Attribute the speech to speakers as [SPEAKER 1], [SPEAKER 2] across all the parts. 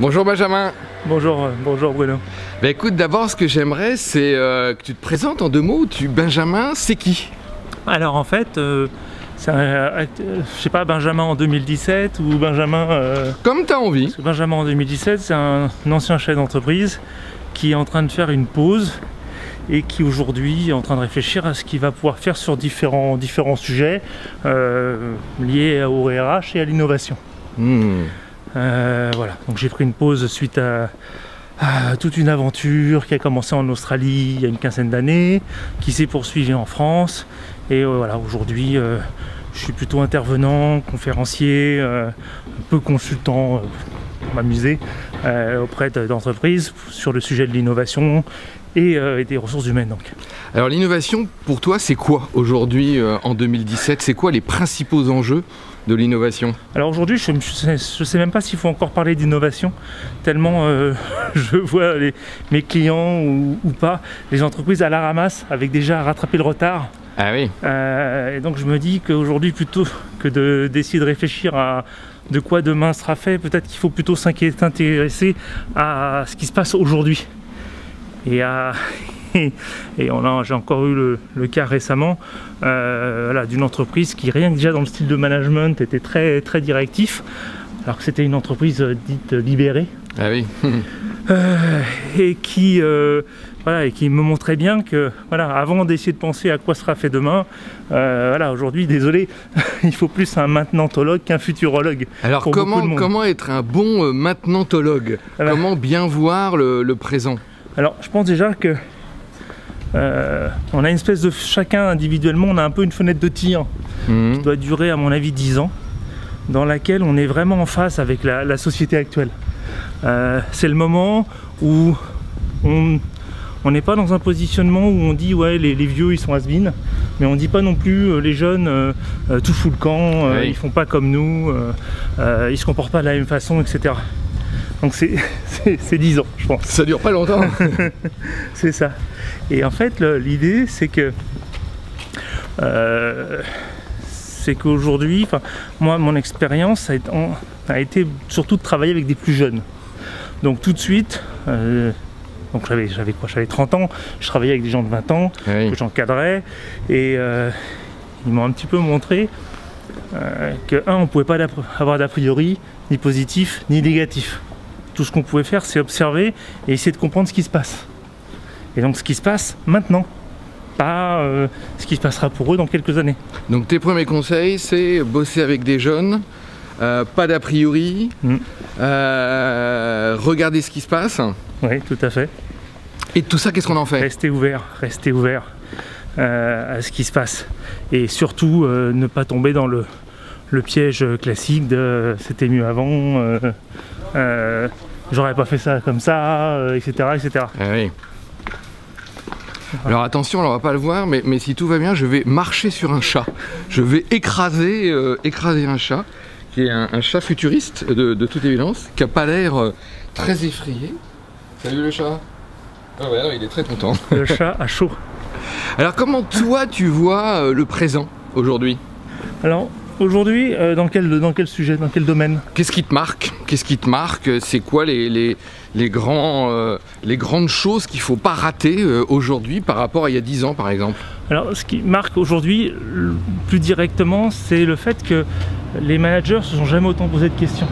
[SPEAKER 1] Bonjour Benjamin.
[SPEAKER 2] Bonjour, bonjour Bruno.
[SPEAKER 1] Bah écoute, d'abord ce que j'aimerais c'est que tu te présentes en deux mots. Benjamin, c'est qui?
[SPEAKER 2] Alors en fait, c'est je sais pas, Benjamin en 2017 ou Benjamin...
[SPEAKER 1] Comme tu as envie.
[SPEAKER 2] Parce que Benjamin en 2017, c'est un ancien chef d'entreprise qui est en train de faire une pause et qui aujourd'hui est en train de réfléchir à ce qu'il va pouvoir faire sur différents sujets liés au RH et à l'innovation. Voilà, donc j'ai pris une pause suite à toute une aventure qui a commencé en Australie il y a une quinzaine d'années, qui s'est poursuivie en France, et voilà, aujourd'hui je suis plutôt intervenant, conférencier, un peu consultant pour m'amuser auprès d'entreprises sur le sujet de l'innovation et des ressources humaines donc.
[SPEAKER 1] Alors l'innovation pour toi c'est quoi aujourd'hui en 2017? C'est quoi les principaux enjeux de l'innovation?
[SPEAKER 2] Alors aujourd'hui je sais même pas s'il faut encore parler d'innovation, tellement je vois mes clients ou pas, les entreprises à la ramasse avec déjà rattrapé le retard.
[SPEAKER 1] Ah oui.
[SPEAKER 2] Et donc je me dis qu'aujourd'hui, plutôt que d'essayer de réfléchir à de quoi demain sera fait, peut-être qu'il faut plutôt s'intéresser à ce qui se passe aujourd'hui. Et j'ai encore eu le cas récemment voilà, d'une entreprise qui, rien que déjà dans le style de management, était très, très directif, alors que c'était une entreprise dite libérée.
[SPEAKER 1] Ah oui.
[SPEAKER 2] Et qui me montrait bien que, voilà, avant d'essayer de penser à quoi sera fait demain, voilà, aujourd'hui, désolé, il faut plus un maintenantologue qu'un futurologue. Alors
[SPEAKER 1] comment être un bon maintenantologue? Comment bien voir le présent?
[SPEAKER 2] Alors je pense déjà que on a une espèce de, chacun individuellement, on a un peu une fenêtre de tir qui doit durer à mon avis 10 ans, dans laquelle on est vraiment en face avec la société actuelle. C'est le moment où on n'est pas dans un positionnement où on dit ouais les vieux ils sont has-been, mais on dit pas non plus les jeunes tout fout le camp, oui. Ils font pas comme nous, ils se comportent pas de la même façon, etc. Donc c'est 10 ans je pense.
[SPEAKER 1] Ça dure pas longtemps.
[SPEAKER 2] C'est ça. Et en fait l'idée c'est que qu'aujourd'hui, moi mon expérience a été surtout de travailler avec des plus jeunes. Donc tout de suite, donc j'avais 30 ans, je travaillais avec des gens de 20 ans, oui. Que j'encadrais, et ils m'ont un petit peu montré que on ne pouvait pas avoir d'a priori, ni positif, ni négatif. Tout ce qu'on pouvait faire, c'est observer et essayer de comprendre ce qui se passe. Et donc ce qui se passe maintenant, pas ce qui se passera pour eux dans quelques années.
[SPEAKER 1] Donc tes premiers conseils, c'est bosser avec des jeunes, pas d'a priori, regarder ce qui se passe.
[SPEAKER 2] Oui, tout à fait.
[SPEAKER 1] Et tout ça, qu'est-ce qu'on en fait? Rester
[SPEAKER 2] ouvert à ce qui se passe. Et surtout, ne pas tomber dans le piège classique de c'était mieux avant, j'aurais pas fait ça comme ça, etc. etc.
[SPEAKER 1] Ah oui. Alors attention, on va pas le voir, mais si tout va bien, je vais marcher sur un chat. Je vais écraser un chat, qui est un chat futuriste, de toute évidence, qui n'a pas l'air très effrayé. Salut le chat. Ah ouais, non, il est très content.
[SPEAKER 2] Le chat a chaud.
[SPEAKER 1] Alors comment toi tu vois le présent aujourd'hui?
[SPEAKER 2] Alors aujourd'hui, dans quel sujet, dans quel domaine?
[SPEAKER 1] Qu'est-ce qui te marque? Qu'est-ce qui te marque? C'est quoi les grandes choses qu'il ne faut pas rater aujourd'hui par rapport à il y a 10 ans par exemple?
[SPEAKER 2] Alors ce qui marque aujourd'hui plus directement, c'est le fait que les managers ne se sont jamais autant posé de questions,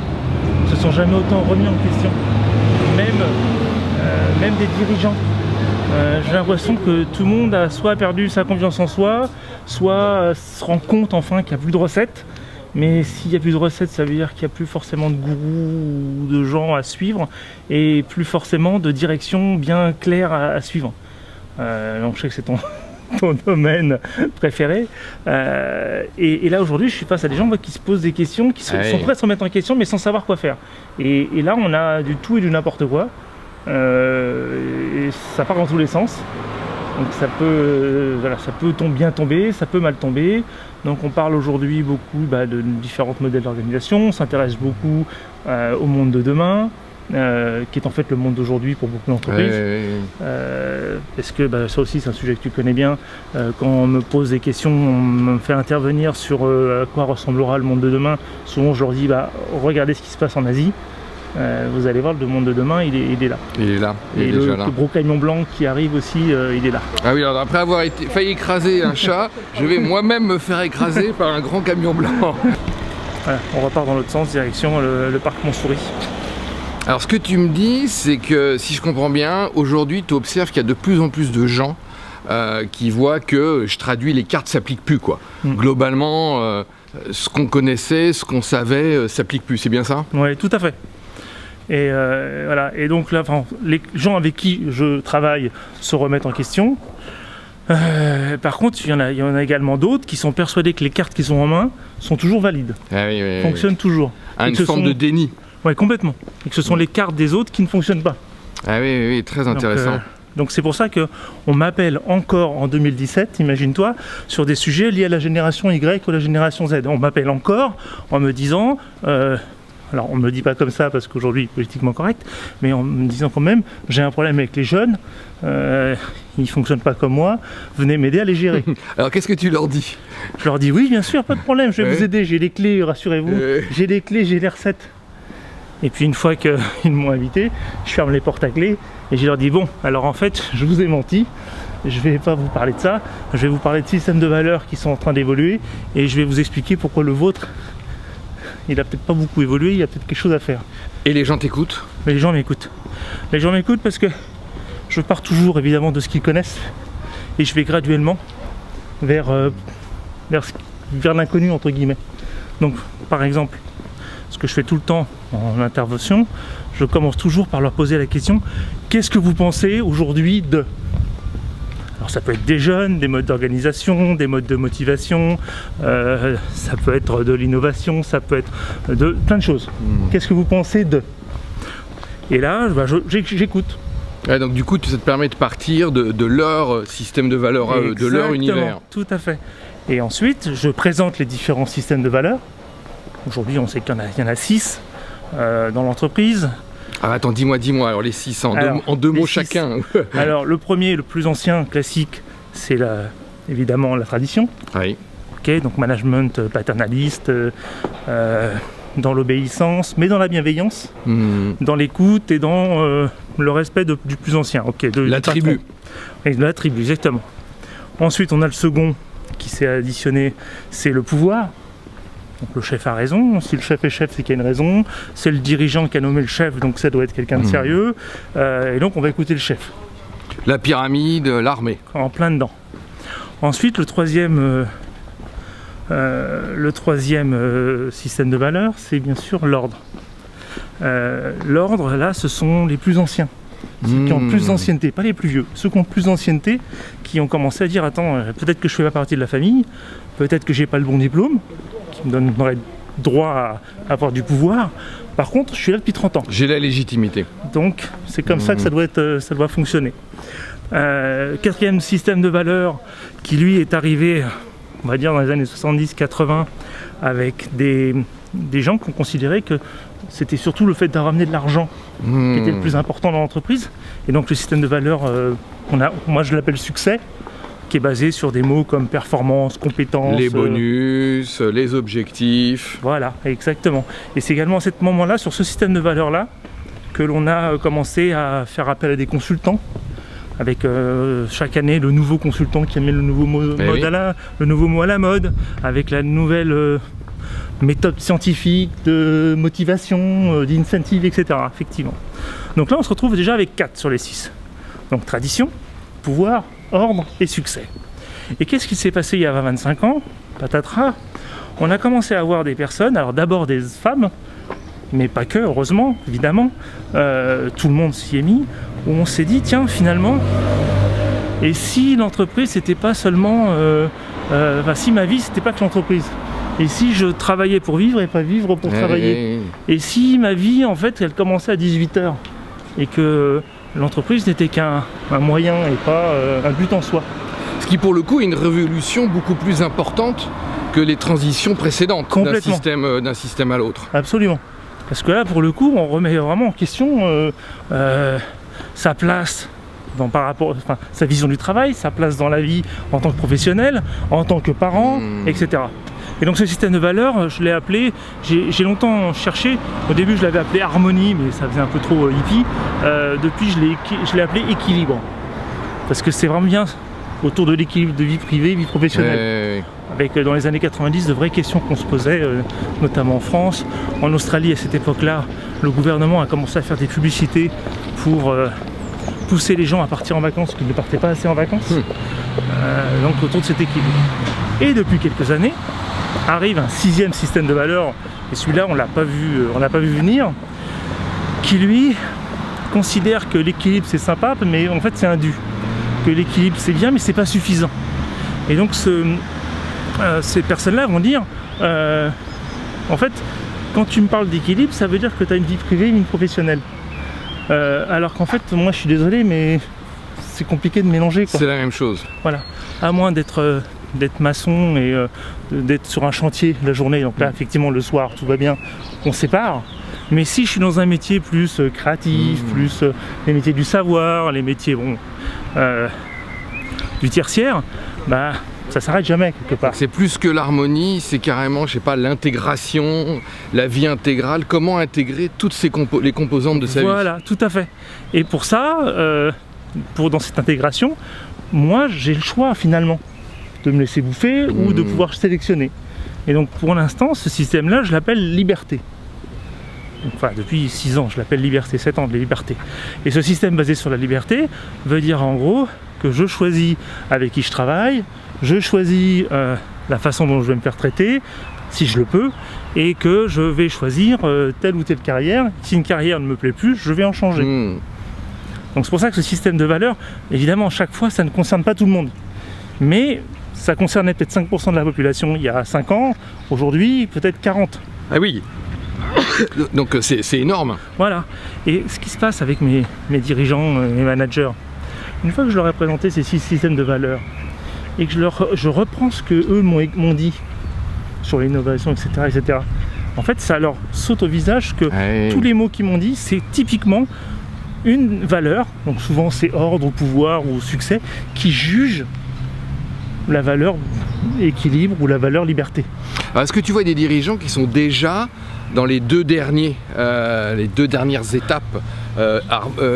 [SPEAKER 2] ne se sont jamais autant remis en question, même des dirigeants. J'ai l'impression que tout le monde a soit perdu sa confiance en soi, soit se rend compte enfin qu'il n'y a plus de recettes. Mais s'il n'y a plus de recettes, ça veut dire qu'il n'y a plus forcément de gourous ou de gens à suivre et plus forcément de direction bien claire à suivre. Donc je sais que c'est ton domaine préféré. Et là aujourd'hui, je suis face à des gens qui se posent des questions, qui sont prêts à se remettre en question, mais sans savoir quoi faire. Et là, on a du tout et du n'importe quoi. Et ça part dans tous les sens. Donc ça peut, voilà, ça peut bien tomber, ça peut mal tomber. Donc on parle aujourd'hui beaucoup de différents modèles d'organisation, on s'intéresse beaucoup au monde de demain, qui est en fait le monde d'aujourd'hui pour beaucoup d'entreprises. Parce que ça aussi c'est un sujet que tu connais bien. Quand on me pose des questions, on me fait intervenir sur à quoi ressemblera le monde de demain. Souvent je leur dis regardez ce qui se passe en Asie. vous allez voir, le monde de demain, il est là.
[SPEAKER 1] Il est là, il est déjà là.
[SPEAKER 2] Le gros camion blanc qui arrive aussi, il est là.
[SPEAKER 1] Ah oui, alors après avoir failli écraser un chat, je vais moi-même me faire écraser par un grand camion blanc.
[SPEAKER 2] Voilà, on repart dans l'autre sens, direction le parc Montsouris.
[SPEAKER 1] Alors ce que tu me dis, c'est que si je comprends bien, aujourd'hui tu observes qu'il y a de plus en plus de gens qui voient que, je traduis, les cartes s'appliquent plus quoi. Globalement, ce qu'on connaissait, ce qu'on savait, s'applique plus, c'est bien ça?
[SPEAKER 2] Oui, tout à fait. Et voilà. Et donc là, les gens avec qui je travaille se remettent en question. Par contre, il y en a également d'autres qui sont persuadés que les cartes qu'ils ont en main sont toujours valides, fonctionnent toujours.
[SPEAKER 1] Une forme de déni.
[SPEAKER 2] Oui, complètement. Et que ce sont les cartes des autres qui ne fonctionnent pas.
[SPEAKER 1] Ah oui, très intéressant.
[SPEAKER 2] Donc c'est pour ça qu'on m'appelle encore en 2017, imagine-toi, sur des sujets liés à la génération Y ou la génération Z. On m'appelle encore en me disant, alors on ne me le dit pas comme ça parce qu'aujourd'hui politiquement correct, mais en me disant quand même, j'ai un problème avec les jeunes, ils ne fonctionnent pas comme moi, venez m'aider à les gérer.
[SPEAKER 1] Alors qu'est-ce que tu leur dis?
[SPEAKER 2] Je leur dis oui, bien sûr, pas de problème, je vais vous aider, j'ai les clés, rassurez-vous, j'ai les clés, j'ai les recettes. Et puis une fois qu'ils m'ont invité, je ferme les portes à clé et je leur dis bon, alors en fait, je vous ai menti, je vais pas vous parler de ça, je vais vous parler de systèmes de valeurs qui sont en train d'évoluer et je vais vous expliquer pourquoi le vôtre, il a peut-être pas beaucoup évolué, il y a peut-être quelque chose à faire.
[SPEAKER 1] Et les gens t'écoutent?
[SPEAKER 2] Mais les gens m'écoutent. Les gens m'écoutent parce que je pars toujours évidemment de ce qu'ils connaissent et je vais graduellement vers l'inconnu entre guillemets. Donc par exemple, ce que je fais tout le temps en intervention, je commence toujours par leur poser la question « Qu'est-ce que vous pensez aujourd'hui de ?» Alors ça peut être des jeunes, des modes d'organisation, des modes de motivation, ça peut être de l'innovation, ça peut être de plein de choses. Qu'est-ce que vous pensez de? Et là, j'écoute.
[SPEAKER 1] Ouais, donc du coup, ça te permet de partir de leur système de valeurs, de leur univers.
[SPEAKER 2] Tout à fait. Et ensuite, je présente les différents systèmes de valeurs. Aujourd'hui, on sait qu'il y en a 6 dans l'entreprise.
[SPEAKER 1] Ah, attends, dis-moi, alors les 6 en deux mots chacun.
[SPEAKER 2] Alors, le premier, le plus ancien, classique, c'est évidemment la tradition.
[SPEAKER 1] Oui.
[SPEAKER 2] Ok, donc management paternaliste, dans l'obéissance, mais dans la bienveillance, dans l'écoute et dans le respect du plus ancien. Okay,
[SPEAKER 1] la tribu.
[SPEAKER 2] Et de la tribu, exactement. Ensuite, on a le second qui s'est additionné, c'est le pouvoir. Donc le chef a raison, si le chef est chef, c'est qu'il y a une raison. C'est le dirigeant qui a nommé le chef, donc ça doit être quelqu'un de sérieux. Et donc on va écouter le chef.
[SPEAKER 1] La pyramide, l'armée.
[SPEAKER 2] En plein dedans. Ensuite, le troisième système de valeurs, c'est bien sûr l'ordre. L'ordre, là, ce sont les plus anciens. Ceux qui ont plus d'ancienneté, pas les plus vieux. Ceux qui ont plus d'ancienneté, qui ont commencé à dire, attends, peut-être que je fais pas partie de la famille, peut-être que j'ai pas le bon diplôme, qui me donnerait droit à avoir du pouvoir. Par contre, je suis là depuis 30 ans.
[SPEAKER 1] J'ai la légitimité.
[SPEAKER 2] Donc, c'est comme ça que ça doit fonctionner. Quatrième système de valeurs qui, lui, est arrivé, on va dire, dans les années 70-80, avec des gens qui ont considéré que c'était surtout le fait de ramener de l'argent qui était le plus important dans l'entreprise. Et donc, le système de valeurs, moi, je l'appelle succès, qui est basé sur des mots comme performance, compétence...
[SPEAKER 1] Les bonus, les objectifs...
[SPEAKER 2] Voilà, exactement. Et c'est également à ce moment-là, sur ce système de valeurs-là, que l'on a commencé à faire appel à des consultants, avec chaque année le nouveau consultant qui amène le nouveau mot à la mode, avec la nouvelle méthode scientifique de motivation, d'incentive, etc. Effectivement. Donc là, on se retrouve déjà avec 4 sur les 6. Donc tradition, pouvoir, ordre et succès. Et qu'est-ce qui s'est passé il y a 25 ans? Patatras. On a commencé à avoir des personnes, alors d'abord des femmes, mais pas que, heureusement, évidemment, tout le monde s'y est mis, où on s'est dit, tiens, finalement, et si l'entreprise, c'était pas seulement, si ma vie, c'était pas que l'entreprise, et si je travaillais pour vivre et pas vivre pour travailler, et si ma vie, en fait, elle commençait à 18 h, et que l'entreprise n'était qu'un moyen et pas un but en soi.
[SPEAKER 1] Ce qui, pour le coup, est une révolution beaucoup plus importante que les transitions précédentes d'un système à l'autre.
[SPEAKER 2] Absolument. Parce que là, pour le coup, on remet vraiment en question sa place par rapport, sa vision du travail, sa place dans la vie en tant que professionnel, en tant que parent, etc. Et donc ce système de valeurs, je l'ai appelé, j'ai longtemps cherché, au début je l'avais appelé harmonie, mais ça faisait un peu trop hippie. Depuis je l'ai appelé équilibre, parce que c'est vraiment bien autour de l'équilibre de vie privée, vie professionnelle. Avec dans les années 90 de vraies questions qu'on se posait, notamment en France. En Australie à cette époque-là, le gouvernement a commencé à faire des publicités pour pousser les gens à partir en vacances, qu'ils ne partaient pas assez en vacances. Donc autour de cet équilibre. Et depuis quelques années, arrive un 6e système de valeurs, et celui-là on l'a pas vu venir, qui lui considère que l'équilibre c'est sympa, mais en fait c'est un dû. Que l'équilibre c'est bien, mais c'est pas suffisant. Et donc ces personnes-là vont dire, en fait, quand tu me parles d'équilibre, ça veut dire que tu as une vie privée et une vie professionnelle. Alors qu'en fait, moi je suis désolé, mais c'est compliqué de mélanger.
[SPEAKER 1] C'est la même chose.
[SPEAKER 2] Voilà. À moins d'être maçon et d'être sur un chantier la journée, donc là effectivement le soir tout va bien, on sépare. Mais si je suis dans un métier plus créatif, plus les métiers du savoir, les métiers du tertiaire, bah ça s'arrête jamais quelque part.
[SPEAKER 1] C'est plus que l'harmonie, c'est carrément, je sais pas, l'intégration, la vie intégrale, comment intégrer toutes les composantes de sa vie.
[SPEAKER 2] Voilà, tout à fait. Et pour ça, dans cette intégration, moi j'ai le choix finalement de me laisser bouffer ou de pouvoir sélectionner. Et donc pour l'instant, ce système-là, je l'appelle liberté. Enfin, depuis 6 ans, je l'appelle liberté, 7 ans de liberté. Et ce système basé sur la liberté veut dire en gros que je choisis avec qui je travaille, je choisis la façon dont je vais me faire traiter, si je le peux, et que je vais choisir telle ou telle carrière. Si une carrière ne me plaît plus, je vais en changer. Donc c'est pour ça que ce système de valeurs, évidemment, chaque fois, ça ne concerne pas tout le monde. Mais ça concernait peut-être 5% de la population il y a 5 ans, aujourd'hui peut-être 40.
[SPEAKER 1] Ah oui. Donc c'est énorme.
[SPEAKER 2] Voilà. Et ce qui se passe avec mes dirigeants, mes managers, une fois que je leur ai présenté ces 6 systèmes de valeurs et que je reprends ce que eux m'ont dit sur l'innovation, etc., en fait ça leur saute au visage que tous les mots qu'ils m'ont dit, c'est typiquement une valeur, donc souvent c'est ordre, pouvoir ou succès, qui juge la valeur équilibre ou la valeur liberté.
[SPEAKER 1] Alors est-ce que tu vois des dirigeants qui sont déjà dans les deux dernières étapes,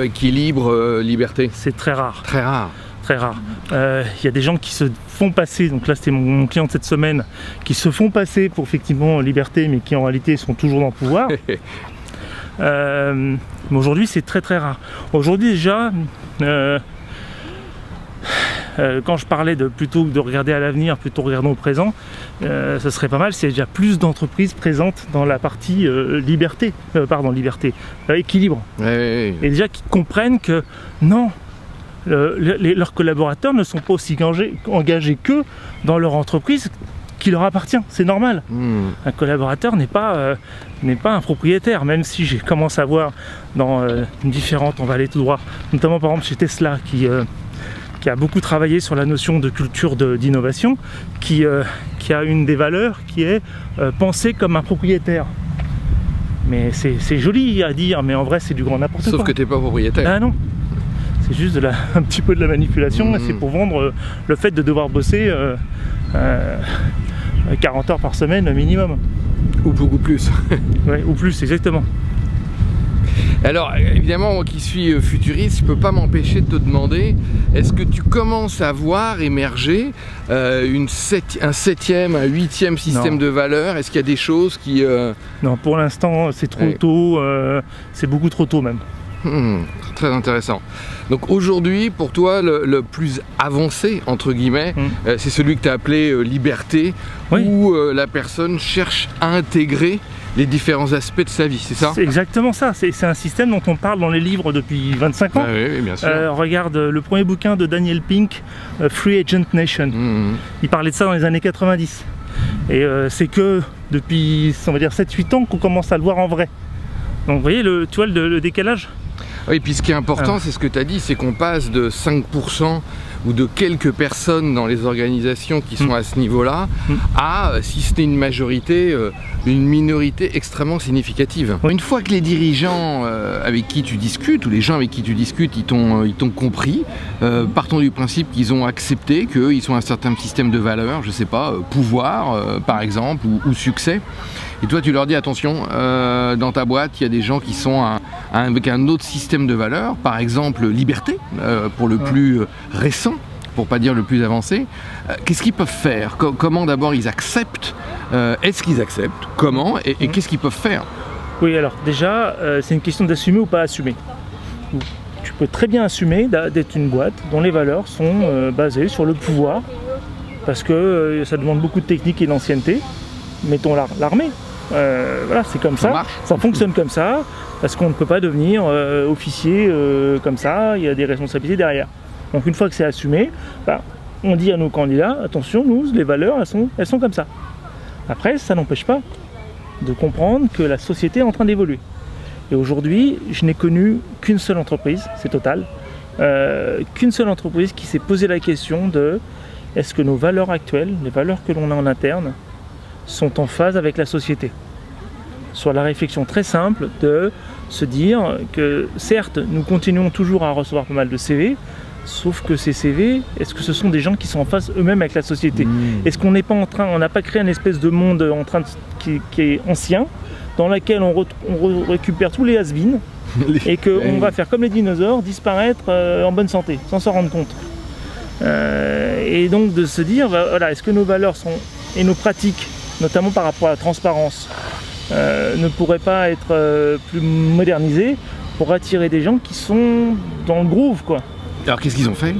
[SPEAKER 1] équilibre, liberté?
[SPEAKER 2] C'est très rare.
[SPEAKER 1] Très rare.
[SPEAKER 2] Très rare. Il y a des gens qui se font passer, donc là c'était mon client de cette semaine, qui se font passer pour effectivement liberté, mais qui en réalité sont toujours dans le pouvoir. Mais aujourd'hui c'est très très rare. Aujourd'hui déjà, quand je parlais de plutôt que de regarder à l'avenir, plutôt regardons au présent, ce serait pas mal s'il y a déjà plus d'entreprises présentes dans la partie équilibre. Et déjà qui comprennent que non, leurs collaborateurs ne sont pas aussi engagés que dans leur entreprise qui leur appartient, c'est normal. Un collaborateur n'est pas un propriétaire, même si j'ai commencé à voir dans différentes, on va aller tout droit, notamment par exemple chez Tesla qui a beaucoup travaillé sur la notion de culture d'innovation, qui a une des valeurs qui est penser comme un propriétaire. Mais c'est joli à dire, mais en vrai c'est du grand n'importe quoi.
[SPEAKER 1] Sauf que tu n'es pas propriétaire.
[SPEAKER 2] Ah non, c'est juste un petit peu de la manipulation, c'est pour vendre le fait de devoir bosser 40 heures par semaine minimum.
[SPEAKER 1] Ou beaucoup plus.
[SPEAKER 2] Ouais, ou plus, exactement.
[SPEAKER 1] Alors évidemment, moi qui suis futuriste, je ne peux pas m'empêcher de te demander, est-ce que tu commences à voir émerger un 7e, un 8e système de valeurs? Est-ce qu'il y a des choses qui...
[SPEAKER 2] Non, pour l'instant c'est trop tôt, c'est beaucoup trop tôt même.
[SPEAKER 1] Très intéressant. Donc aujourd'hui, pour toi, le plus avancé, entre guillemets, c'est celui que tu as appelé liberté, où la personne cherche à intégrer les différents aspects de sa vie, c'est ça?
[SPEAKER 2] C'est exactement ça, c'est un système dont on parle dans les livres depuis 25 ans.
[SPEAKER 1] Oui, bien sûr.
[SPEAKER 2] Regarde le premier bouquin de Daniel Pink, Free Agent Nation. Il parlait de ça dans les années 90. Et c'est que depuis, on va dire, 7-8 ans qu'on commence à le voir en vrai. Donc vous voyez, tu vois le décalage?
[SPEAKER 1] Oui, puis ce qui est important, c'est ce que tu as dit, c'est qu'on passe de 5% ou de quelques personnes dans les organisations qui sont à ce niveau-là, à, si c'était une majorité, une minorité extrêmement significative. Une fois que les dirigeants avec qui tu discutes, ou les gens avec qui tu discutes, ils t'ont compris, partons du principe qu'ils ont accepté qu'ils sont un certain système de valeurs, je sais pas, pouvoir par exemple, ou succès. Et toi tu leur dis attention, dans ta boîte il y a des gens qui sont avec un autre système de valeurs, par exemple liberté, pour le plus récent, pour pas dire le plus avancé. Qu'est-ce qu'ils peuvent faire? Comment d'abord ils acceptent? Est-ce qu'ils acceptent? Comment? Et qu'est-ce qu'ils peuvent faire?
[SPEAKER 2] Oui, alors déjà, c'est une question d'assumer ou pas assumer. Tu peux très bien assumer d'être une boîte dont les valeurs sont basées sur le pouvoir, parce que ça demande beaucoup de technique et d'ancienneté. Mettons l'armée. Voilà, c'est comme ça, ça fonctionne comme ça, parce qu'on ne peut pas devenir officier comme ça, il y a des responsabilités derrière. Donc une fois que c'est assumé, on dit à nos candidats, attention, nous, les valeurs, elles sont comme ça. Après, ça n'empêche pas de comprendre que la société est en train d'évoluer. Et aujourd'hui, je n'ai connu qu'une seule entreprise, c'est Total, qu'une seule entreprise qui s'est posé la question de est-ce que nos valeurs actuelles, les valeurs que l'on a en interne, sont en phase avec la société. Sur la réflexion très simple de se dire que certes, nous continuons toujours à recevoir pas mal de CV, sauf que ces CV, est-ce que ce sont des gens qui sont en phase eux-mêmes avec la société? Est-ce qu'on n'est pas en train, on n'a pas créé une espèce de monde qui est ancien, dans lequel on récupère tous les has-beens et qu'on va faire comme les dinosaures, disparaître en bonne santé, sans s'en rendre compte. Et donc de se dire, voilà, est-ce que nos valeurs et nos pratiques, notamment par rapport à la transparence, ne pourraient pas être plus modernisées pour attirer des gens qui sont dans le groove, quoi.
[SPEAKER 1] Alors qu'est-ce qu'ils ont fait?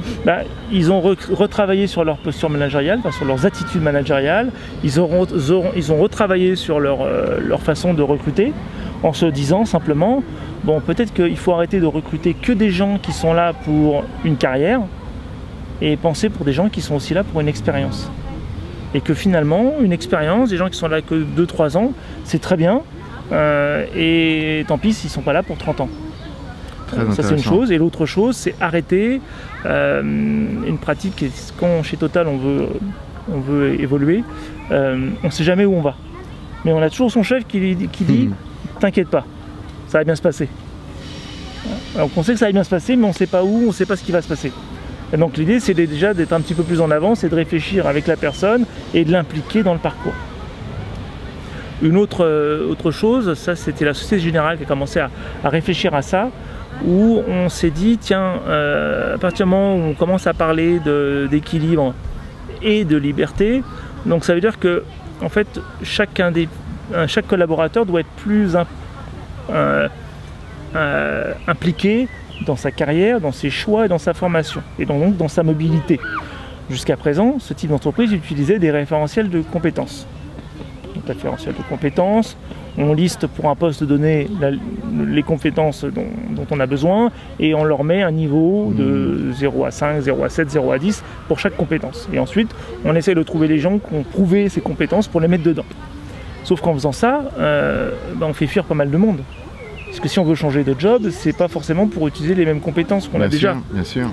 [SPEAKER 2] Ils ont retravaillé sur leur posture managériale, sur leurs attitudes managériales, ils ont retravaillé sur leur façon de recruter, en se disant simplement, bon, peut-être qu'il faut arrêter de recruter que des gens qui sont là pour une carrière, et penser pour des gens qui sont aussi là pour une expérience. Et que finalement, une expérience, des gens qui sont là que 2-3 ans, c'est très bien, et tant pis s'ils ne sont pas là pour 30 ans. Ça c'est une chose, et l'autre chose c'est arrêter une pratique, quand chez Total on veut évoluer, on ne sait jamais où on va. Mais on a toujours son chef qui dit t'inquiète pas, ça va bien se passer. Donc on sait que ça va bien se passer, mais on ne sait pas où, on ne sait pas ce qui va se passer. Et donc l'idée c'est déjà d'être un petit peu plus en avance et de réfléchir avec la personne et de l'impliquer dans le parcours. Une autre chose, ça c'était la Société Générale qui a commencé à réfléchir à ça, où on s'est dit, tiens, à partir du moment où on commence à parler d'équilibre et de liberté, donc ça veut dire que en fait, chaque collaborateur doit être plus impliqué dans sa carrière, dans ses choix et dans sa formation, et donc dans sa mobilité. Jusqu'à présent, ce type d'entreprise utilisait des référentiels de compétences. Donc, référentiel de compétences, on liste pour un poste donné les compétences dont on a besoin et on leur met un niveau de 0 à 5, 0 à 7, 0 à 10 pour chaque compétence. Et ensuite, on essaie de trouver les gens qui ont prouvé ces compétences pour les mettre dedans. Sauf qu'en faisant ça, on fait fuir pas mal de monde. Parce que si on veut changer de job, c'est pas forcément pour utiliser les mêmes compétences qu'on a déjà.
[SPEAKER 1] Bien sûr.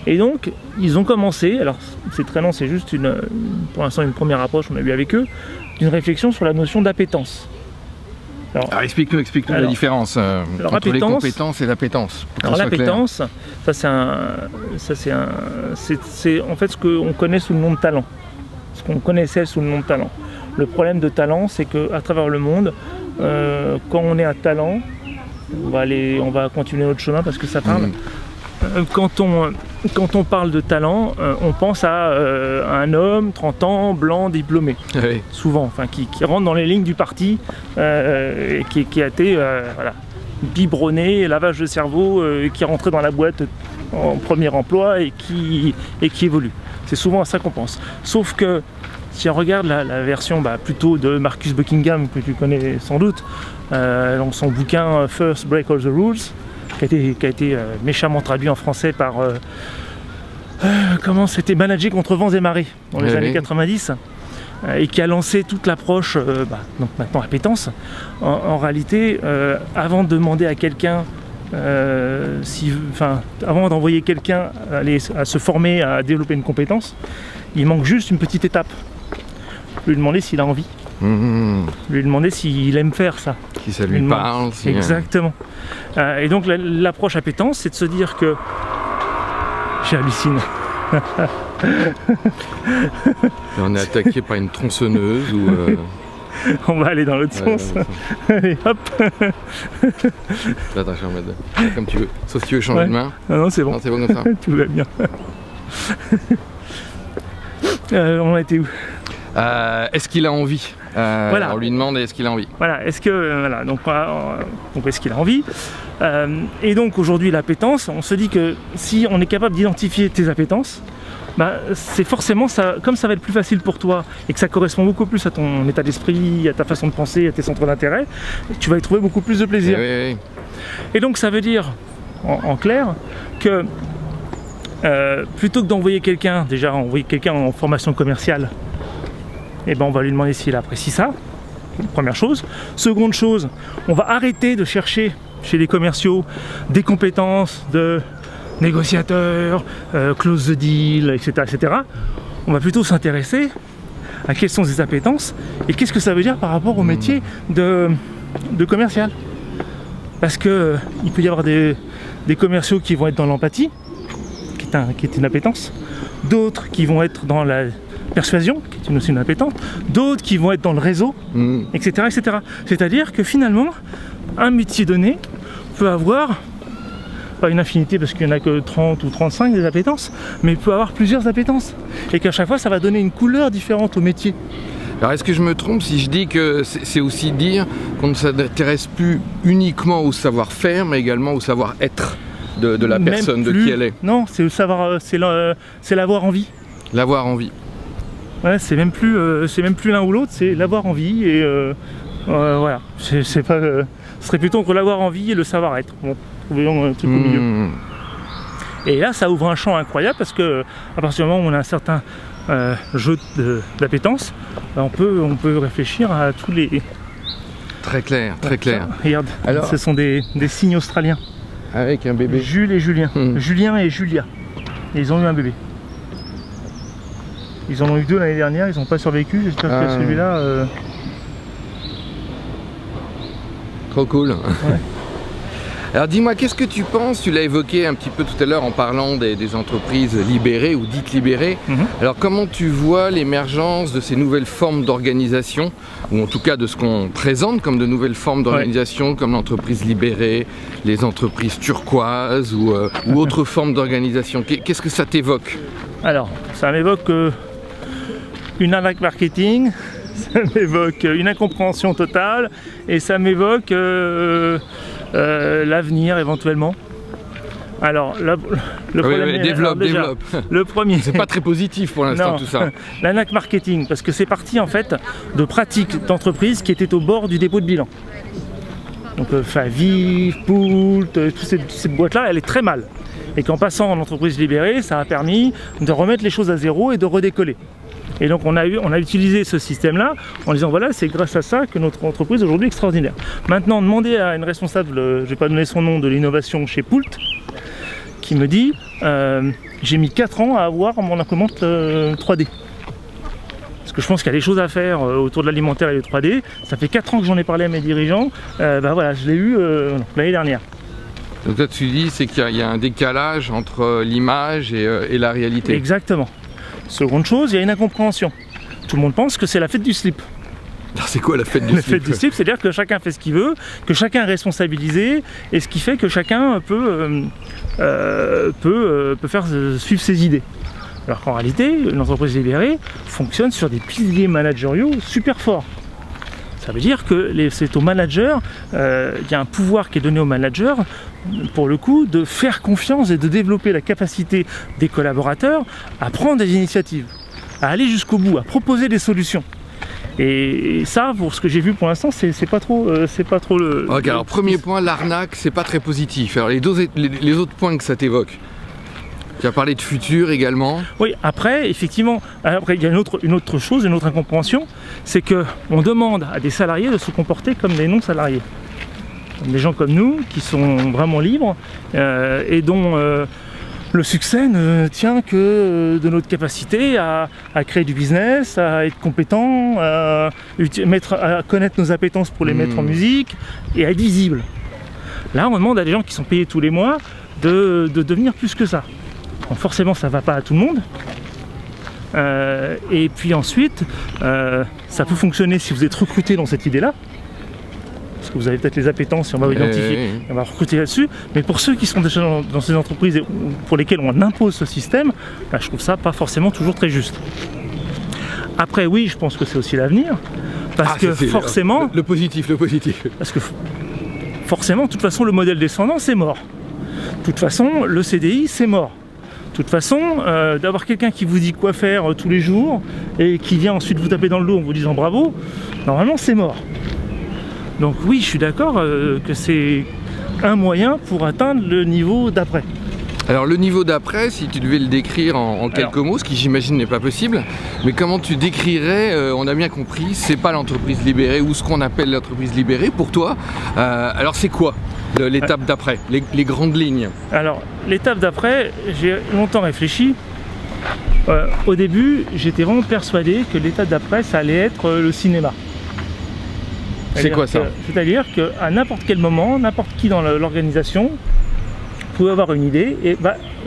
[SPEAKER 1] Et
[SPEAKER 2] donc, ils ont commencé, alors c'est très lent, c'est juste pour l'instant une première approche qu'on a eu avec eux, d'une réflexion sur la notion d'appétence.
[SPEAKER 1] Alors explique-nous la différence entre les compétences et l'appétence.
[SPEAKER 2] Alors l'appétence, c'est en fait ce qu'on connaît sous le nom de talent. Ce qu'on connaissait sous le nom de talent. Le problème de talent, c'est qu'à travers le monde, quand on est un talent, on va continuer notre chemin parce que ça parle. Quand on parle de talent, on pense à un homme, 30 ans, blanc, diplômé, oui. Souvent, qui rentre dans les lignes du parti, qui a été biberonné, lavage de cerveau, qui est rentré dans la boîte en premier emploi et qui évolue. C'est souvent à ça qu'on pense. Sauf que si on regarde la version plutôt de Marcus Buckingham, que tu connais sans doute, dans son bouquin First Break All the Rules, qui a été méchamment traduit en français par comment c'était Manager contre vents et marées dans les années 90, et qui a lancé toute l'approche donc maintenant appétence. En réalité, avant de demander à quelqu'un avant d'envoyer quelqu'un à se former, à développer une compétence, il manque juste une petite étape. Lui demander s'il a envie. Lui demander s'il aime faire ça.
[SPEAKER 1] Si ça lui parle. Si
[SPEAKER 2] exactement. Et donc l'approche appétence, c'est de se dire que j'hallucine.
[SPEAKER 1] On est attaqué par une tronçonneuse ou...
[SPEAKER 2] On va aller dans l'autre sens. Allez, hop.
[SPEAKER 1] Attention, comme tu veux. Sauf si tu veux changer de main.
[SPEAKER 2] Non, c'est bon.
[SPEAKER 1] Non, c'est bon comme ça.
[SPEAKER 2] Tout va bien. On a été où?
[SPEAKER 1] Est-ce qu'il a envie?
[SPEAKER 2] Voilà.
[SPEAKER 1] On lui demande est-ce qu'il a envie.
[SPEAKER 2] Voilà, est-ce que donc est-ce qu'il a envie? Et donc aujourd'hui l'appétence, on se dit que si on est capable d'identifier tes appétences, c'est forcément ça, comme ça va être plus facile pour toi et que ça correspond beaucoup plus à ton état d'esprit, à ta façon de penser, à tes centres d'intérêt, tu vas y trouver beaucoup plus de plaisir.
[SPEAKER 1] Oui.
[SPEAKER 2] Et donc ça veut dire en clair que plutôt que d'envoyer quelqu'un, déjà envoyer quelqu'un en formation commerciale, on va lui demander s'il apprécie ça, première chose. Seconde chose, on va arrêter de chercher chez les commerciaux des compétences de négociateur, close the deal, etc., etc. On va plutôt s'intéresser à quelles sont ses appétences et qu'est-ce que ça veut dire par rapport au métier de commercial. Parce que il peut y avoir des commerciaux qui vont être dans l'empathie, qui est une appétence, d'autres qui vont être dans la persuasion, qui est aussi une appétence, d'autres qui vont être dans le réseau, etc., etc. C'est-à-dire que finalement, un métier donné peut avoir pas une infinité parce qu'il n'y en a que 30 ou 35 des appétences, mais il peut avoir plusieurs appétences et qu'à chaque fois ça va donner une couleur différente au métier.
[SPEAKER 1] Alors est-ce que je me trompe si je dis que c'est aussi dire qu'on ne s'intéresse plus uniquement au savoir-faire mais également au savoir-être de la personne, de qui elle est?
[SPEAKER 2] Non, c'est le savoir, c'est l'avoir envie. L'avoir
[SPEAKER 1] envie.
[SPEAKER 2] Ouais, c'est même plus l'un ou l'autre, c'est l'avoir envie et voilà. C'est pas, ce serait plutôt entre l'avoir envie et le savoir-être. Bon. Trouvons un truc au milieu. Et là, ça ouvre un champ incroyable parce que à partir du moment où on a un certain jeu d'appétence, on peut réfléchir à tous les...
[SPEAKER 1] Très clair, très clair.
[SPEAKER 2] Regarde, alors, ce sont des cygnes australiens.
[SPEAKER 1] Avec un bébé.
[SPEAKER 2] Jules et Julien. Julien et Julia. Et ils ont eu un bébé. Ils en ont eu 2 l'année dernière, ils n'ont pas survécu. J'espère que celui-là...
[SPEAKER 1] Trop cool.
[SPEAKER 2] Ouais.
[SPEAKER 1] Alors dis-moi, qu'est-ce que tu penses, tu l'as évoqué un petit peu tout à l'heure en parlant des entreprises libérées ou dites libérées. Alors comment tu vois l'émergence de ces nouvelles formes d'organisation, ou en tout cas de ce qu'on présente comme de nouvelles formes d'organisation, comme l'entreprise libérée, les entreprises turquoises ou autres formes d'organisation? Qu'est-ce que ça t'évoque? Alors,
[SPEAKER 2] ça m'évoque une arnaque marketing, ça m'évoque une incompréhension totale et ça m'évoque... l'avenir éventuellement. Alors, le problème,
[SPEAKER 1] développe.
[SPEAKER 2] Le premier,
[SPEAKER 1] c'est pas très positif pour l'instant tout ça.
[SPEAKER 2] L'ANAC marketing, parce que c'est parti en fait de pratiques d'entreprise qui étaient au bord du dépôt de bilan. Donc Faviv, Poult, toutes ces boîtes-là, elle est très mal. Et qu'en passant en entreprise libérée, ça a permis de remettre les choses à zéro et de redécoller. Et donc on a utilisé ce système-là en disant voilà, c'est grâce à ça que notre entreprise aujourd'hui est extraordinaire. Maintenant, demandez à une responsable, je ne vais pas donner son nom, de l'innovation chez Poult, qui me dit j'ai mis 4 ans à avoir mon imprimante 3D. Parce que je pense qu'il y a des choses à faire autour de l'alimentaire et du 3D. Ça fait 4 ans que j'en ai parlé à mes dirigeants. Voilà, je l'ai eu l'année dernière.
[SPEAKER 1] Donc toi tu dis c'est qu'il y a un décalage entre l'image et la réalité.
[SPEAKER 2] Exactement. Seconde chose, il y a une incompréhension. Tout le monde pense que c'est la fête du slip.
[SPEAKER 1] Alors c'est quoi la fête du slip? La
[SPEAKER 2] fête du slip, c'est-à-dire que chacun fait ce qu'il veut, que chacun est responsabilisé, et ce qui fait que chacun peut faire suivre ses idées. Alors qu'en réalité, une entreprise libérée fonctionne sur des piliers managériaux super forts. Ça veut dire que c'est au manager, il y a un pouvoir qui est donné au manager, pour le coup, de faire confiance et de développer la capacité des collaborateurs à prendre des initiatives, à aller jusqu'au bout, à proposer des solutions. Et ça, pour ce que j'ai vu pour l'instant, c'est pas trop le...
[SPEAKER 1] Ok, alors premier point, l'arnaque, c'est pas très positif. Alors les autres points que ça t'évoque? Tu as parlé de futur également.
[SPEAKER 2] Oui, après, effectivement, il y a une autre chose, une autre incompréhension, c'est qu'on demande à des salariés de se comporter comme des non-salariés. des gens comme nous qui sont vraiment libres et dont le succès ne tient que de notre capacité à créer du business, à être compétent, à connaître nos appétences pour les mettre en musique et à être visible. Là, on demande à des gens qui sont payés tous les mois de devenir plus que ça. Donc forcément, ça ne va pas à tout le monde. Et puis ensuite, ça peut fonctionner si vous êtes recruté dans cette idée-là. Parce que vous avez peut-être les appétences et on va vous identifier, on va recruter là-dessus. Mais pour ceux qui sont déjà dans ces entreprises pour lesquelles on impose ce système, bah, je trouve ça pas forcément toujours très juste. Après, oui, je pense que c'est aussi l'avenir. Parce que forcément...
[SPEAKER 1] Le positif.
[SPEAKER 2] Parce que forcément, de toute façon, le modèle descendant, c'est mort. De toute façon, le CDI, c'est mort. De toute façon, d'avoir quelqu'un qui vous dit quoi faire tous les jours et qui vient ensuite vous taper dans le dos en vous disant bravo, normalement, c'est mort. Donc oui, je suis d'accord que c'est un moyen pour atteindre le niveau d'après.
[SPEAKER 1] Alors le niveau d'après, si tu devais le décrire en quelques mots, ce qui j'imagine n'est pas possible, mais comment tu décrirais, on a bien compris, c'est pas l'entreprise libérée ou ce qu'on appelle l'entreprise libérée pour toi. Alors c'est quoi l'étape d'après, les grandes lignes? Alors
[SPEAKER 2] l'étape d'après, j'ai longtemps réfléchi. Au début, j'étais vraiment persuadé que l'étape d'après, ça allait être le cinéma.
[SPEAKER 1] C'est quoi ça?
[SPEAKER 2] C'est-à-dire qu'à n'importe quel moment, n'importe qui dans l'organisation pouvait avoir une idée et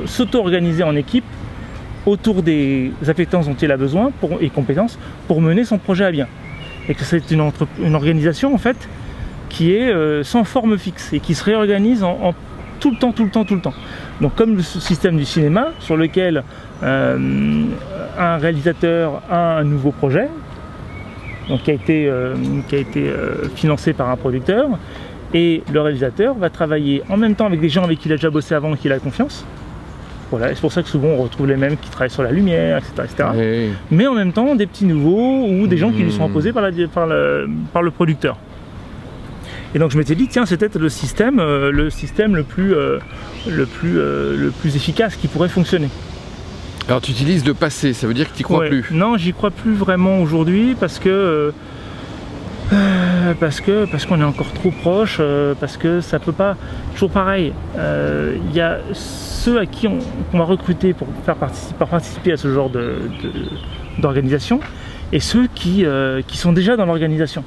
[SPEAKER 2] s'auto-organiser en équipe autour des appétences dont il a besoin et compétences pour mener son projet à bien. Et que c'est une organisation en fait qui est sans forme fixe et qui se réorganise en tout le temps. Donc comme le système du cinéma sur lequel un réalisateur a un nouveau projet, donc qui a été financé par un producteur, et le réalisateur va travailler en même temps avec des gens avec qui il a déjà bossé avant et qui il a confiance. Voilà, c'est pour ça que souvent on retrouve les mêmes qui travaillent sur la lumière, etc.
[SPEAKER 1] Oui.
[SPEAKER 2] Mais en même temps des petits nouveaux ou des gens qui lui sont imposés par le producteur. Et donc je m'étais dit tiens, c'est peut-être le système le plus efficace qui pourrait fonctionner.
[SPEAKER 1] Alors tu utilises le passé, ça veut dire que tu n'y crois plus?
[SPEAKER 2] Non, j'y crois plus vraiment aujourd'hui parce qu'on est encore trop proche, parce que ça peut pas, toujours pareil, il y a ceux à qui on va recruter pour participer à ce genre d'organisation et ceux qui sont déjà dans l'organisation.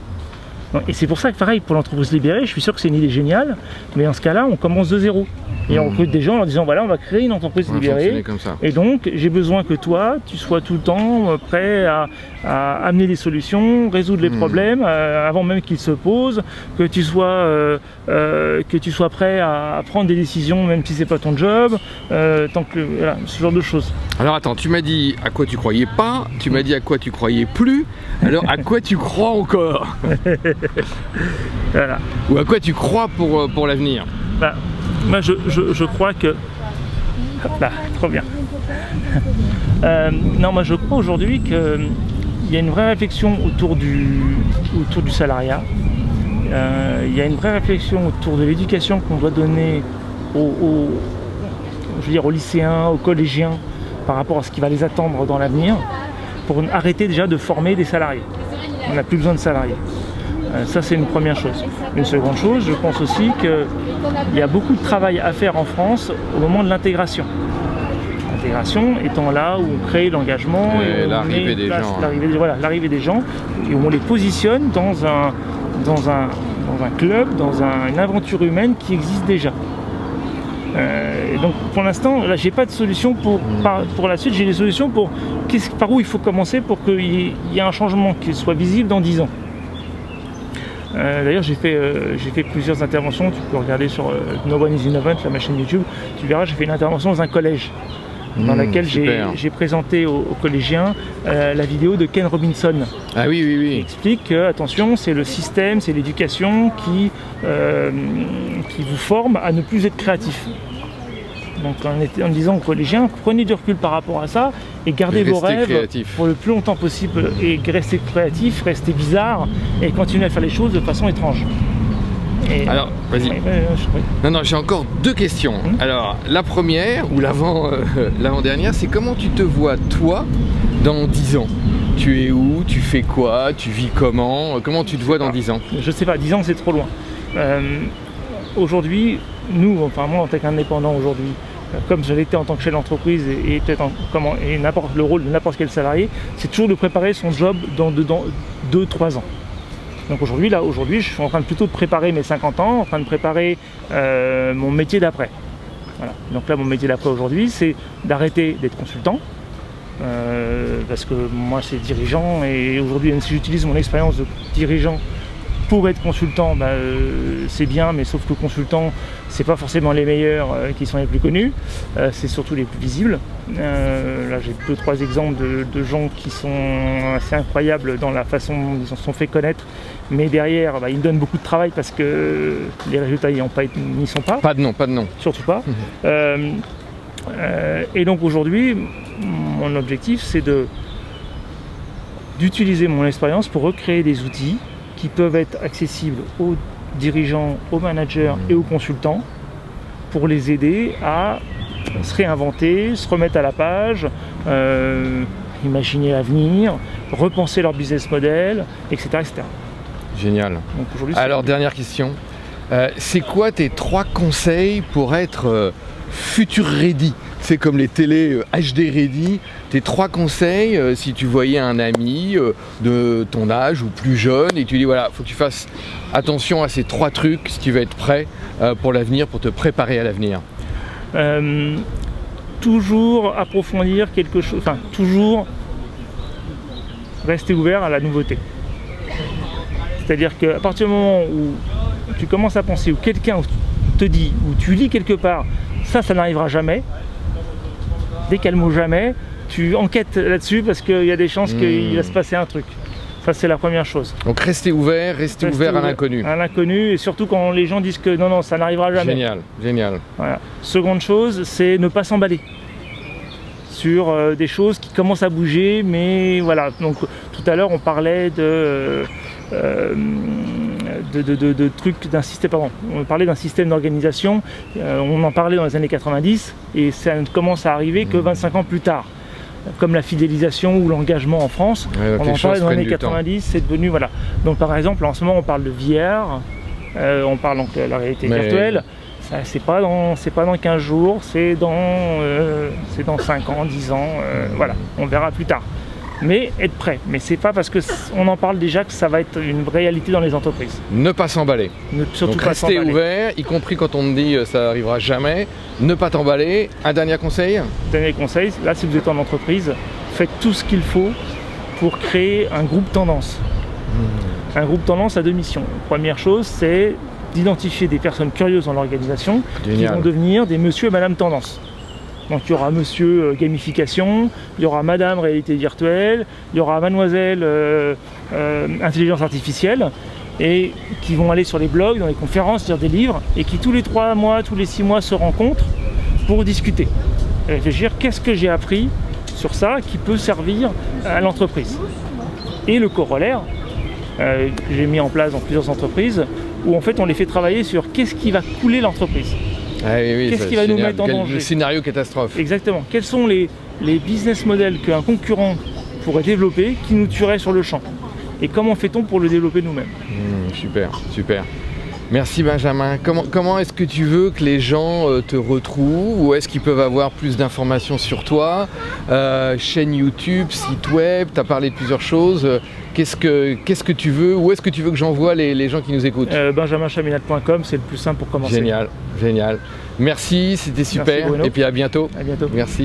[SPEAKER 2] Et c'est pour ça que pareil, pour l'entreprise libérée, je suis sûr que c'est une idée géniale, mais dans ce cas-là, on commence de zéro. Et on recrute des gens en leur disant voilà, on va créer une entreprise libérée.
[SPEAKER 1] Comme ça.
[SPEAKER 2] Et donc, j'ai besoin que toi, tu sois tout le temps prêt à amener des solutions, résoudre les problèmes avant même qu'ils se posent, que tu sois prêt à prendre des décisions même si c'est pas ton job, tant que voilà, ce genre de choses.
[SPEAKER 1] Alors attends, tu m'as dit à quoi tu croyais pas, tu m'as dit à quoi tu croyais plus, alors à quoi tu crois encore?
[SPEAKER 2] Voilà.
[SPEAKER 1] Ou à quoi tu crois pour l'avenir?
[SPEAKER 2] Bah, moi je crois que... Là, trop bien. Non, moi je crois aujourd'hui qu'il y a une vraie réflexion autour du salariat. Il y a une vraie réflexion autour de l'éducation qu'on doit donner aux lycéens, aux collégiens par rapport à ce qui va les attendre dans l'avenir pour arrêter déjà de former des salariés. On n'a plus besoin de salariés. Ça c'est une première chose. Une seconde chose, je pense aussi qu'il y a beaucoup de travail à faire en France au moment de l'intégration. L'intégration étant là où on crée l'engagement et l'arrivée des gens. L'arrivée des gens et où on les positionne dans un club, dans une aventure humaine qui existe déjà. Donc pour l'instant, là j'ai pas de solution pour la suite, j'ai des solutions par où il faut commencer pour qu'il y ait un changement qui soit visible dans 10 ans. D'ailleurs j'ai fait plusieurs interventions, tu peux regarder sur No One is Innovant, la chaîne YouTube, tu verras, j'ai fait une intervention dans un collège dans laquelle j'ai présenté aux collégiens la vidéo de Ken Robinson.
[SPEAKER 1] Ah oui.
[SPEAKER 2] Il explique que, attention, c'est le système, c'est l'éducation qui vous forme à ne plus être créatif. Donc en disant aux collégiens, prenez du recul par rapport à ça et gardez vos rêves pour le plus longtemps possible et restez créatif, restez bizarre et continuez à faire les choses de façon étrange.
[SPEAKER 1] Alors, vas-y. Non, j'ai encore deux questions. Alors, la première, ou l'avant-dernière, c'est comment tu te vois, toi, dans 10 ans? Tu es où? Tu fais quoi? Tu vis comment? Comment tu te vois dans 10 ans?
[SPEAKER 2] Je sais pas, 10 ans c'est trop loin. aujourd'hui, nous, enfin moi en tant qu'indépendant aujourd'hui, comme je l'étais en tant que chef d'entreprise et peut-être le rôle de n'importe quel salarié, c'est toujours de préparer son job dans 2-3 ans. Donc aujourd'hui, je suis en train de plutôt de préparer mes 50 ans, en train de préparer mon métier d'après. Voilà. Donc là, mon métier d'après aujourd'hui, c'est d'arrêter d'être consultant, parce que moi c'est dirigeant, et aujourd'hui, même si j'utilise mon expérience de dirigeant pour être consultant, c'est bien, mais sauf que consultant, c'est pas forcément les meilleurs qui sont les plus connus, c'est surtout les plus visibles. Là, j'ai 2-3 exemples de gens qui sont assez incroyables dans la façon dont ils se sont fait connaître, mais derrière, ils me donnent beaucoup de travail parce que les résultats n'y sont pas.
[SPEAKER 1] Pas de nom, pas de nom.
[SPEAKER 2] Surtout pas. Et donc aujourd'hui, mon objectif, c'est d'utiliser mon expérience pour recréer des outils qui peuvent être accessibles aux dirigeants, aux managers et aux consultants pour les aider à se réinventer, se remettre à la page, imaginer l'avenir, repenser leur business model, etc. etc.
[SPEAKER 1] Génial. Donc, alors, dernière question. C'est quoi tes 3 conseils pour être future ready? C'est comme les télés HD ready. Tes 3 conseils si tu voyais un ami de ton âge ou plus jeune et tu dis voilà, faut que tu fasses attention à ces 3 trucs si tu veux être prêt pour l'avenir, pour te préparer à l'avenir.
[SPEAKER 2] Toujours approfondir quelque chose, enfin toujours rester ouvert à la nouveauté. C'est-à-dire qu'à partir du moment où tu commences à penser, ou quelqu'un te dit, ou tu lis quelque part, ça n'arrivera jamais, dès qu'il y a le mot jamais, tu enquêtes là-dessus parce qu'il y a des chances qu'il va se passer un truc. Ça, c'est la première chose.
[SPEAKER 1] Donc restez ouvert à l'inconnu.
[SPEAKER 2] À l'inconnu, et surtout quand les gens disent que non, ça n'arrivera jamais.
[SPEAKER 1] Génial, génial.
[SPEAKER 2] Voilà. Seconde chose, c'est ne pas s'emballer sur des choses qui commencent à bouger, mais voilà. Donc tout à l'heure, on parlait de trucs d'un système, pardon, on parlait d'un système d'organisation, on en parlait dans les années 90 et ça ne commence à arriver que 25 ans plus tard, comme la fidélisation ou l'engagement en France. Ouais, on en parlait dans les années 90, c'est devenu, voilà. Donc par exemple, en ce moment on parle de VR, on parle donc de la réalité virtuelle, c'est pas dans 15 jours, c'est dans 5 ans, 10 ans, voilà, on verra plus tard. Mais être prêt. Mais c'est pas parce qu'on en parle déjà que ça va être une réalité dans les entreprises.
[SPEAKER 1] Ne pas s'emballer.
[SPEAKER 2] Surtout
[SPEAKER 1] donc
[SPEAKER 2] pas
[SPEAKER 1] rester ouvert, y compris quand on te dit ça n'arrivera jamais. Ne pas t'emballer. Un dernier conseil?
[SPEAKER 2] Dernier conseil, là si vous êtes en entreprise, faites tout ce qu'il faut pour créer un groupe tendance. Un groupe tendance a 2 missions. Première chose, c'est d'identifier des personnes curieuses dans l'organisation qui vont devenir des monsieur et madame tendance. Donc il y aura monsieur gamification, il y aura madame réalité virtuelle, il y aura mademoiselle intelligence artificielle, et qui vont aller sur les blogs, dans les conférences, lire des livres, et qui tous les 3 mois, tous les 6 mois se rencontrent pour discuter. Et réfléchir, qu'est-ce que j'ai appris sur ça qui peut servir à l'entreprise. Et le corollaire, que j'ai mis en place dans plusieurs entreprises, où en fait on les fait travailler sur qu'est-ce qui va couler l'entreprise.
[SPEAKER 1] Ah oui,
[SPEAKER 2] qu'est-ce qui va nous mettre en danger?
[SPEAKER 1] Le scénario catastrophe.
[SPEAKER 2] Exactement. Quels sont les business models qu'un concurrent pourrait développer qui nous tuerait sur le champ? Et comment fait-on pour le développer nous-mêmes?
[SPEAKER 1] Super, super. Merci Benjamin. Comment est-ce que tu veux que les gens te retrouvent? Où est-ce qu'ils peuvent avoir plus d'informations sur toi? Chaîne YouTube, site web, tu as parlé de plusieurs choses. Qu'est-ce que tu veux? Où est-ce que tu veux que j'envoie les gens qui nous écoutent?
[SPEAKER 2] benjaminchaminade.com, c'est le plus simple pour commencer.
[SPEAKER 1] Génial, génial. Merci, c'était super.
[SPEAKER 2] Merci,
[SPEAKER 1] et puis à bientôt.
[SPEAKER 2] À bientôt.
[SPEAKER 1] Merci.